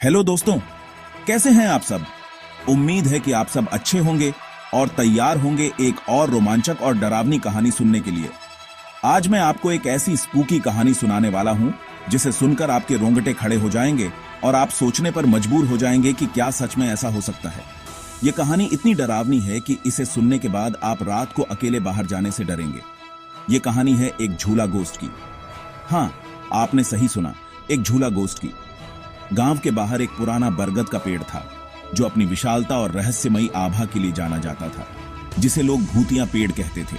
Hello दोस्तों, कैसे हैं आप सब। उम्मीद है कि आप सब अच्छे होंगे और तैयार होंगे एक और रोमांचक और डरावनी कहानी सुनने के लिए। आज मैं आपको एक ऐसी स्पूकी कहानी सुनाने वाला हूं जिसे सुनकर आपके रोंगटे खड़े हो जाएंगे और आप सोचने पर मजबूर हो जाएंगे कि क्या सच में ऐसा हो सकता है। यह कहानी इतनी डरावनी है कि इसे सुनने के बाद आप रात को अकेले बाहर जाने से डरेंगे। यह कहानी है एक झूला गोश्त की। हाँ, आपने सही सुना, एक झूला गोश्त की। गांव के बाहर एक पुराना बरगद का पेड़ था जो अपनी विशालता और रहस्यमयी आभा के लिए जाना जाता था, जिसे लोग भूतिया पेड़ कहते थे।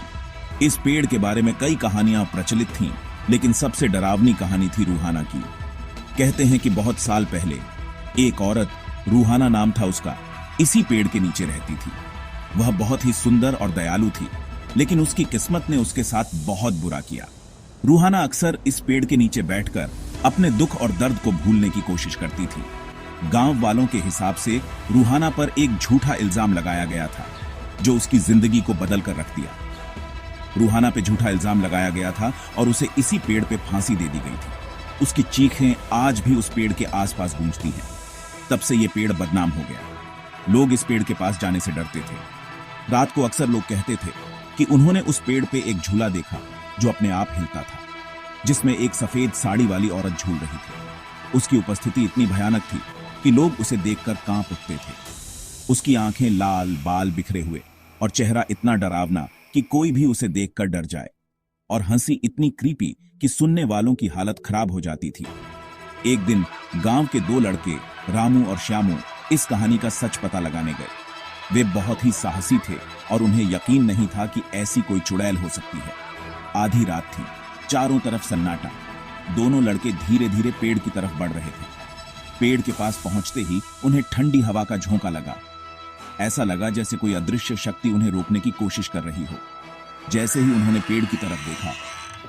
इस पेड़ के बारे में कई कहानियां प्रचलित थीं, लेकिन सबसे डरावनी कहानी थी रूहाना की। कहते हैं कि बहुत साल पहले एक औरत, रूहाना नाम था उसका, इसी पेड़ के नीचे रहती थी। वह बहुत ही सुंदर और दयालु थी, लेकिन उसकी किस्मत ने उसके साथ बहुत बुरा किया। रूहाना अक्सर इस पेड़ के नीचे बैठकर अपने दुख और दर्द को भूलने की कोशिश करती थी। गांव वालों के हिसाब से रूहाना पर एक झूठा इल्जाम लगाया गया था जो उसकी जिंदगी को बदल कर रख दिया। रूहाना पे झूठा इल्जाम लगाया गया था और उसे इसी पेड़ पे फांसी दे दी गई थी। उसकी चीखें आज भी उस पेड़ के आसपास गूंजती हैं। तब से ये पेड़ बदनाम हो गया। लोग इस पेड़ के पास जाने से डरते थे। रात को अक्सर लोग कहते थे कि उन्होंने उस पेड़ पे एक झूला देखा जो अपने आप हिलता था, जिसमें एक सफेद साड़ी वाली औरत झूल रही थी। उसकी उपस्थिति इतनी भयानक थी कि लोग उसे देखकर कांप उठते थे। उसकी आंखें लाल, बाल बिखरे हुए और चेहरा इतना डरावना कि कोई भी उसे देखकर डर जाए, और हंसी इतनी क्रीपी कि सुनने वालों की हालत खराब हो जाती थी। एक दिन गांव के दो लड़के, रामू और श्यामू, इस कहानी का सच पता लगाने गए। वे बहुत ही साहसी थे और उन्हें यकीन नहीं था कि ऐसी कोई चुड़ैल हो सकती है। आधी रात थी, चारों तरफ सन्नाटा। दोनों लड़के धीरे धीरे पेड़ की तरफ बढ़ रहे थे। पेड़ के पास पहुंचते ही उन्हें ठंडी हवा का झोंका लगा। ऐसा लगा जैसे कोई अदृश्य शक्ति उन्हें रोकने की कोशिश कर रही हो। जैसे ही उन्होंने पेड़ की तरफ देखा,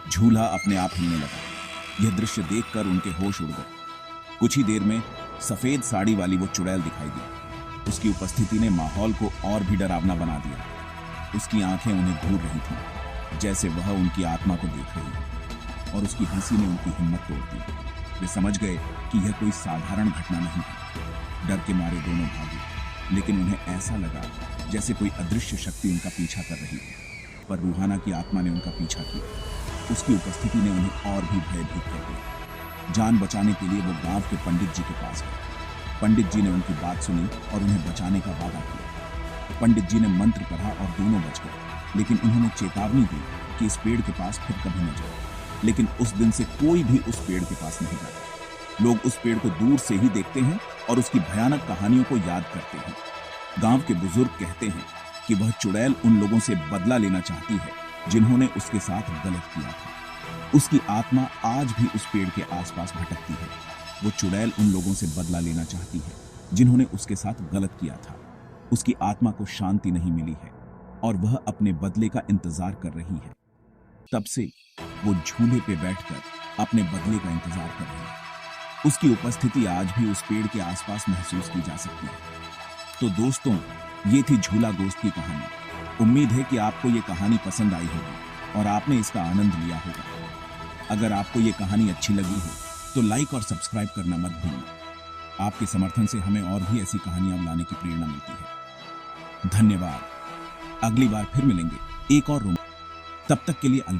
झूला अपने आप हिलने लगा। यह दृश्य देखकर उनके होश उड़ गए। कुछ ही देर में सफेद साड़ी वाली वो चुड़ैल दिखाई दी। उसकी उपस्थिति ने माहौल को और भी डरावना बना दिया। उसकी आंखें उन्हें घूर रही थीं, जैसे वह उनकी आत्मा को देख रही हो, और उसकी हंसी ने उनकी हिम्मत तोड़ दी। वे समझ गए कि यह कोई साधारण घटना नहीं है। डर के मारे दोनों भागे, लेकिन उन्हें ऐसा लगा जैसे कोई अदृश्य शक्ति उनका पीछा कर रही है। पर रूहाना की आत्मा ने उनका पीछा किया। उसकी उपस्थिति ने उन्हें और भी भयभीत कर दिया। जान बचाने के लिए वो गांव के पंडित जी के पास गए। पंडित जी ने उनकी बात सुनी और उन्हें बचाने का वादा किया। पंडित जी ने मंत्र पढ़ा और दोनों बच गए, लेकिन उन्होंने चेतावनी दी कि इस पेड़ के पास फिर कभी न जाए। लेकिन उस दिन से कोई भी उस पेड़ के पास नहीं जाता। लोग उस पेड़ को दूर से ही देखते हैं और उसकी भयानक कहानियों को याद करते हैं। गांव के बुजुर्ग कहते हैं कि वह चुड़ैल उन लोगों से बदला लेना चाहती है जिन्होंने उसके साथ गलत किया था। उसकी आत्मा आज भी उस पेड़ के आसपास भटकती है। वो चुड़ैल उन लोगों से बदला लेना चाहती है जिन्होंने उसके साथ गलत किया था। उसकी आत्मा को शांति नहीं मिली है और वह अपने बदले का इंतजार कर रही है। तब से वो झूले पे बैठकर अपने बदले का इंतजार कर रही है। उसकी उपस्थिति आज भी उस पेड़ के आसपास महसूस की जा सकती है। तो दोस्तों, ये थी झूला गोश्त की कहानी। उम्मीद है कि आपको ये कहानी पसंद आई होगी और आपने इसका आनंद लिया होगा। अगर आपको ये कहानी अच्छी लगी हो तो लाइक और सब्सक्राइब करना मत भूलना। आपके समर्थन से हमें और भी ऐसी कहानियां लाने की प्रेरणा मिलती है। धन्यवाद। अगली बार फिर मिलेंगे एक और रूम। तब तक के लिए अलविदा।